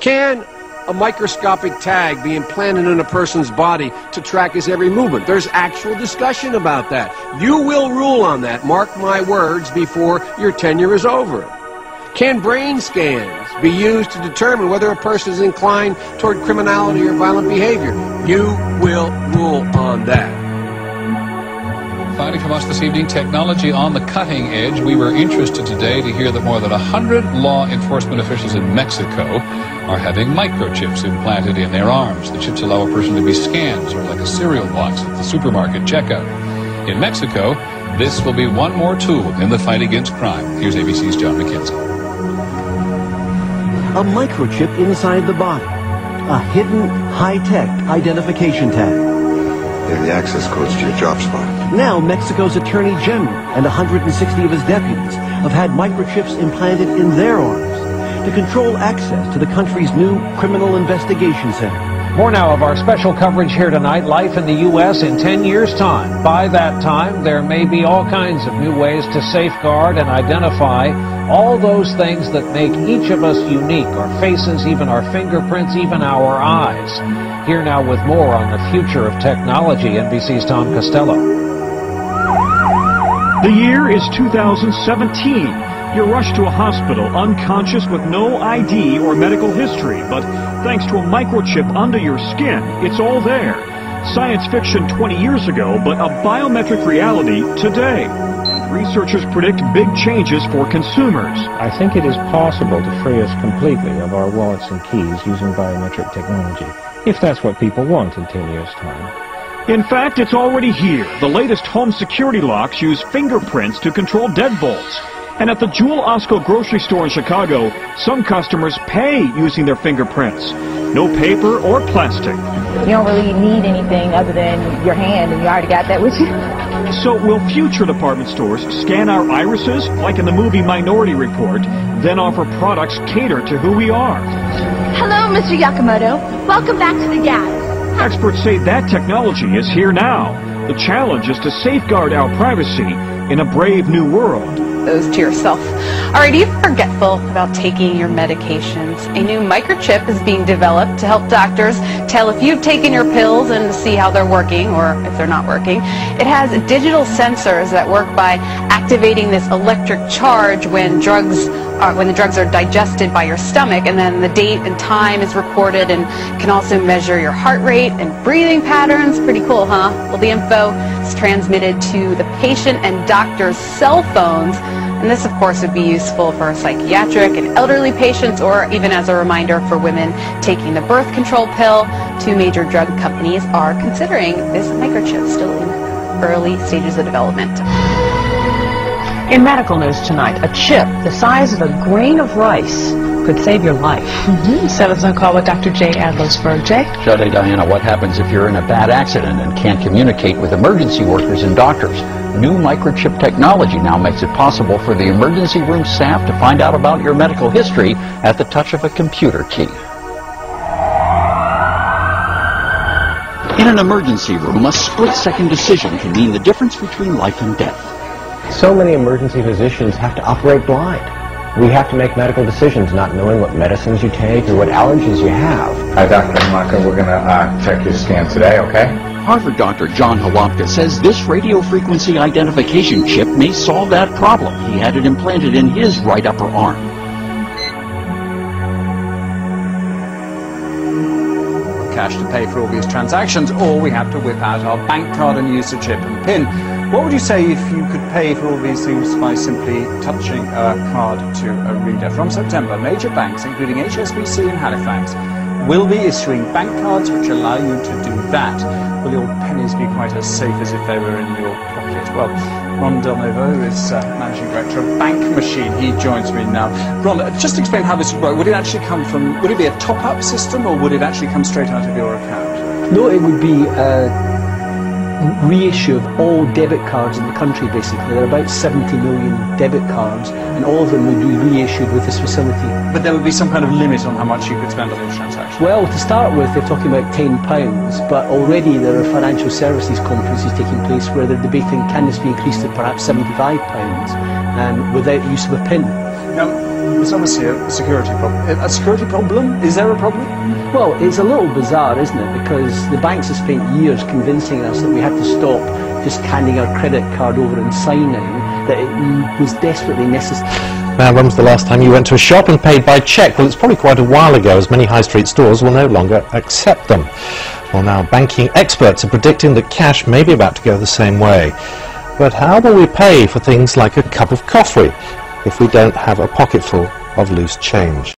Can a microscopic tag be implanted in a person's body to track his every movement? There's actual discussion about that. You will rule on that, mark my words, before your tenure is over. Can brain scans be used to determine whether a person is inclined toward criminality or violent behavior? You will rule on that. Finally from us this evening, technology on the cutting edge. We were interested today to hear that more than 100 law enforcement officials in Mexico are having microchips implanted in their arms. The chips allow a person to be scanned, sort of like a cereal box at the supermarket checkout. In Mexico, this will be one more tool in the fight against crime. Here's ABC's John McKenzie. A microchip inside the body. A hidden, high-tech identification tag. They're the access codes to your job spot. Now, Mexico's Attorney General and 160 of his deputies have had microchips implanted in their arms to control access to the country's new Criminal Investigation Center. More now of our special coverage here tonight, life in the U.S. in 10 years' time. By that time, there may be all kinds of new ways to safeguard and identify all those things that make each of us unique, our faces, even our fingerprints, even our eyes. Here now with more on the future of technology, NBC's Tom Costello. The year is 2017. You're rushed to a hospital unconscious with no ID or medical history, but thanks to a microchip under your skin, it's all there. Science fiction 20 years ago, but a biometric reality today. Researchers predict big changes for consumers. I think it is possible to free us completely of our wallets and keys using biometric technology, if that's what people want in 10 years' time. In fact, it's already here. The latest home security locks use fingerprints to control deadbolts. And at the Jewel Osco grocery store in Chicago, some customers pay using their fingerprints. No paper or plastic. You don't really need anything other than your hand, and you already got that with you. So will future department stores scan our irises, like in the movie Minority Report, then offer products catered to who we are? Hello, Mr. Yakamoto. Welcome back to the gas. Experts say that technology is here now. The challenge is to safeguard our privacy in a brave new world. Those to yourself. All right, even forgetful about taking your medications. A new microchip is being developed to help doctors tell if you've taken your pills and see how they're working or if they're not working. It has digital sensors that work by activating this electric charge when the drugs are digested by your stomach, and then the date and time is recorded and can also measure your heart rate and breathing patterns. Pretty cool, huh? Well, the info is transmitted to the patient and doctor's cell phones. And this, of course, would be useful for psychiatric and elderly patients, or even as a reminder for women taking the birth control pill. Two major drug companies are considering this microchip, still in early stages of development. In medical news tonight, a chip the size of a grain of rice could save your life. 7's on call with Dr. Jay Adlersberg. Jay? Shade, Diana, what happens if you're in a bad accident and can't communicate with emergency workers and doctors? New microchip technology now makes it possible for the emergency room staff to find out about your medical history at the touch of a computer key. In an emergency room, a split-second decision can mean the difference between life and death. So many emergency physicians have to operate blind. We have to make medical decisions not knowing what medicines you take or what allergies you have. Hi, Dr. Maka. We're going to check your scan today, okay? Harvard Dr. John Halapka says this radio frequency identification chip may solve that problem. He had it implanted in his right upper arm. Cash to pay for all these transactions, or we have to whip out our bank card and use the chip and PIN. What would you say if you could pay for all these things by simply touching a card to a reader? From September, major banks, including HSBC and Halifax, will be issuing bank cards which allow you to do that. Will your pennies be quite as safe as if they were in your pocket? Well, Ron Del Novo, who is Managing Director of Bank Machine, he joins me now. Ron, just explain how this would work. Would it actually come from, would it be a top-up system, or would it actually come straight out of your account? No, it would be reissue of all debit cards in the country, basically. There are about 70 million debit cards, and all of them would be reissued with this facility. But there would be some kind of limit on how much you could spend on these transactions? Well, to start with, they're talking about £10, but already there are financial services conferences taking place where they're debating, can this be increased to perhaps £75 without use of a PIN? Now, It's obviously a security problem. A security problem? Is there a problem? Well, it's a little bizarre, isn't it? Because the banks have spent years convincing us that we had to stop just handing our credit card over and signing, that it was desperately necessary. Now, when was the last time you went to a shop and paid by cheque? Well, it's probably quite a while ago, as many high street stores will no longer accept them. Well, now banking experts are predicting that cash may be about to go the same way. But how will we pay for things like a cup of coffee if we don't have a pocketful of loose change?